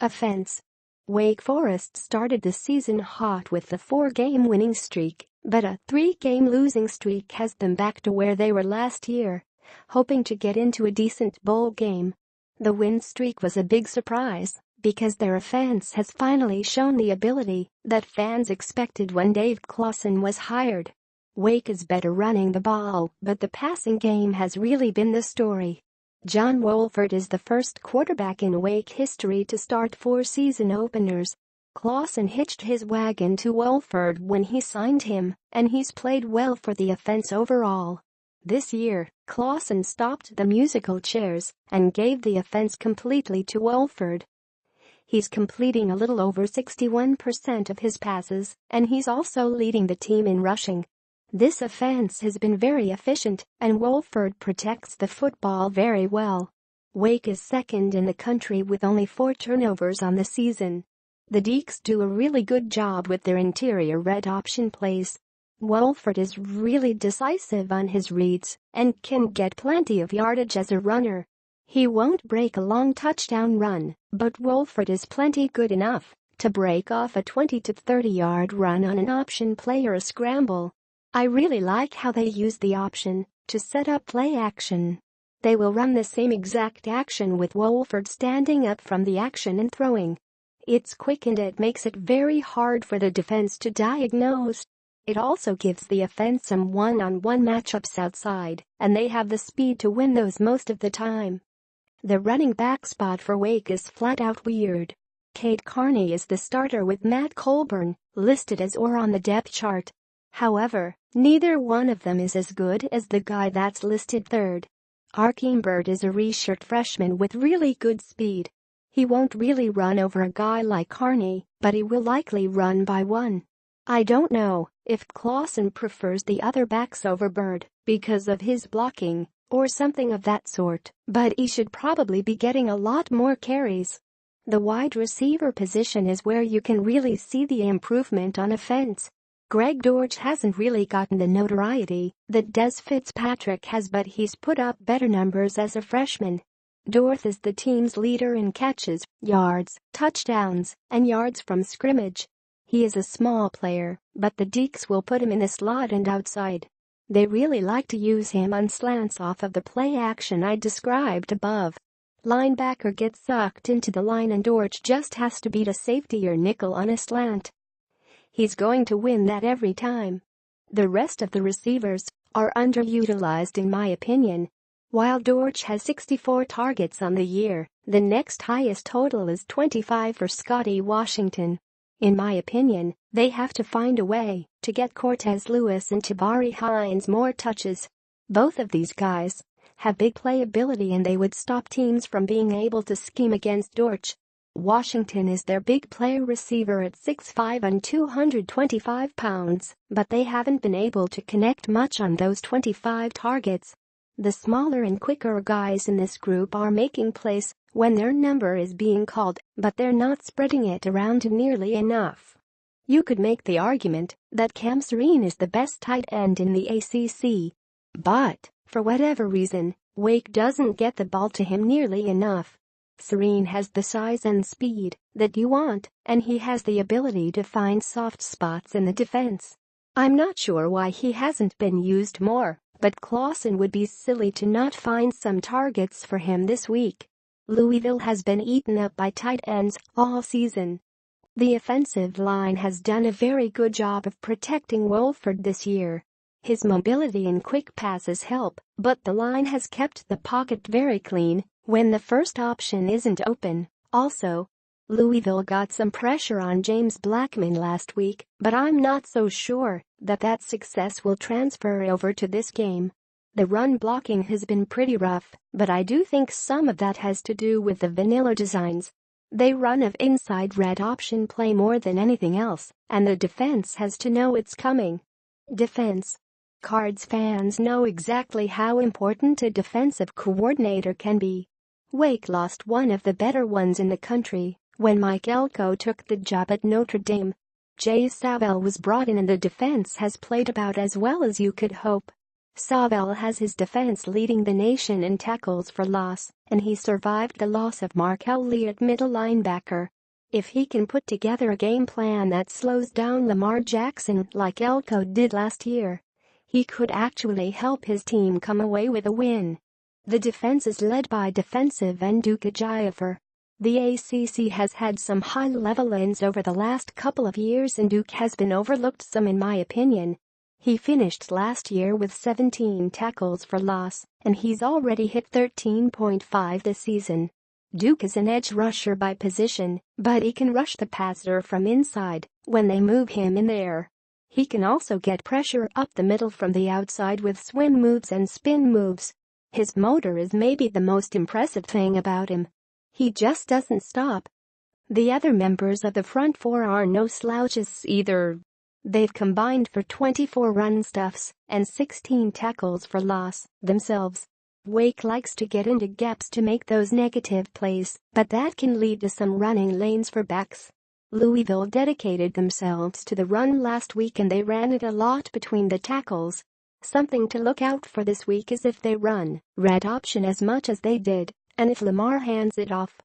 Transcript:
Offense. Wake Forest started the season hot with a 4-game winning streak, but a 3-game losing streak has them back to where they were last year, hoping to get into a decent bowl game. The win streak was a big surprise because their offense has finally shown the ability that fans expected when Dave Clawson was hired. Wake is better running the ball, but the passing game has really been the story. John Wolford is the first quarterback in Wake history to start 4 season openers. Clawson hitched his wagon to Wolford when he signed him, and he's played well for the offense overall. This year, Clawson stopped the musical chairs and gave the offense completely to Wolford. He's completing a little over 61% of his passes, and he's also leading the team in rushing. This offense has been very efficient, and Wolford protects the football very well. Wake is second in the country with only 4 turnovers on the season. The Deacs do a really good job with their interior red option plays. Wolford is really decisive on his reads and can get plenty of yardage as a runner. He won't break a long touchdown run, but Wolford is plenty good enough to break off a 20 to 30-yard run on an option play or a scramble. I really like how they use the option to set up play action. They will run the same exact action with Wolford standing up from the action and throwing. It's quick and it makes it very hard for the defense to diagnose. It also gives the offense some one-on-one matchups outside, and they have the speed to win those most of the time. The running back spot for Wake is flat out weird. Cade Carney is the starter with Matt Colburn listed as or on the depth chart. However, neither one of them is as good as the guy that's listed third. Arkeem Byrd is a redshirt freshman with really good speed. He won't really run over a guy like Carney, but he will likely run by one. I don't know if Clawson prefers the other backs over Byrd because of his blocking or something of that sort, but he should probably be getting a lot more carries. The wide receiver position is where you can really see the improvement on offense. Greg Dortch hasn't really gotten the notoriety that Des Fitzpatrick has, but he's put up better numbers as a freshman. Dortch is the team's leader in catches, yards, touchdowns, and yards from scrimmage. He is a small player, but the Deacs will put him in the slot and outside. They really like to use him on slants off of the play action I described above. Linebacker gets sucked into the line and Dortch just has to beat a safety or nickel on a slant. He's going to win that every time. The rest of the receivers are underutilized in my opinion. While Dortch has 64 targets on the year, the next highest total is 25 for Scotty Washington. In my opinion, they have to find a way to get Cortez Lewis and Tabari Hines more touches. Both of these guys have big playability and they would stop teams from being able to scheme against Dortch. Washington is their big play receiver at 6'5" and 225 pounds, but they haven't been able to connect much on those 25 targets. The smaller and quicker guys in this group are making plays when their number is being called, but they're not spreading it around nearly enough. You could make the argument that Cam Serene is the best tight end in the ACC. But, for whatever reason, Wake doesn't get the ball to him nearly enough. Serene has the size and speed that you want, and he has the ability to find soft spots in the defense. I'm not sure why he hasn't been used more, but Clawson would be silly to not find some targets for him this week. Louisville has been eaten up by tight ends all season. The offensive line has done a very good job of protecting Wolford this year. His mobility and quick passes help, but the line has kept the pocket very clean when the first option isn't open. Also, Louisville got some pressure on James Blackman last week, but I'm not so sure that success will transfer over to this game. The run blocking has been pretty rough, but I do think some of that has to do with the vanilla designs. They run an inside red option play more than anything else, and the defense has to know it's coming. Defense. Cards fans know exactly how important a defensive coordinator can be. Wake lost one of the better ones in the country when Mike Elko took the job at Notre Dame. Jay Savell was brought in and the defense has played about as well as you could hope. Savell has his defense leading the nation in tackles for loss, and he survived the loss of Mark Elliott, middle linebacker. If he can put together a game plan that slows down Lamar Jackson like Elko did last year, he could actually help his team come away with a win. The defense is led by defensive end Duke Ejiofor. The ACC has had some high-level ends over the last couple of years and Duke has been overlooked some in my opinion. He finished last year with 17 tackles for loss, and he's already hit 13.5 this season. Duke is an edge rusher by position, but he can rush the passer from inside when they move him in there. He can also get pressure up the middle from the outside with swim moves and spin moves. His motor is maybe the most impressive thing about him. He just doesn't stop. The other members of the front four are no slouches either. They've combined for 24 run stuffs and 16 tackles for loss themselves. Wake likes to get into gaps to make those negative plays, but that can lead to some running lanes for backs. Louisville dedicated themselves to the run last week and they ran it a lot between the tackles. Something to look out for this week is if they run red option as much as they did, and if Lamar hands it off.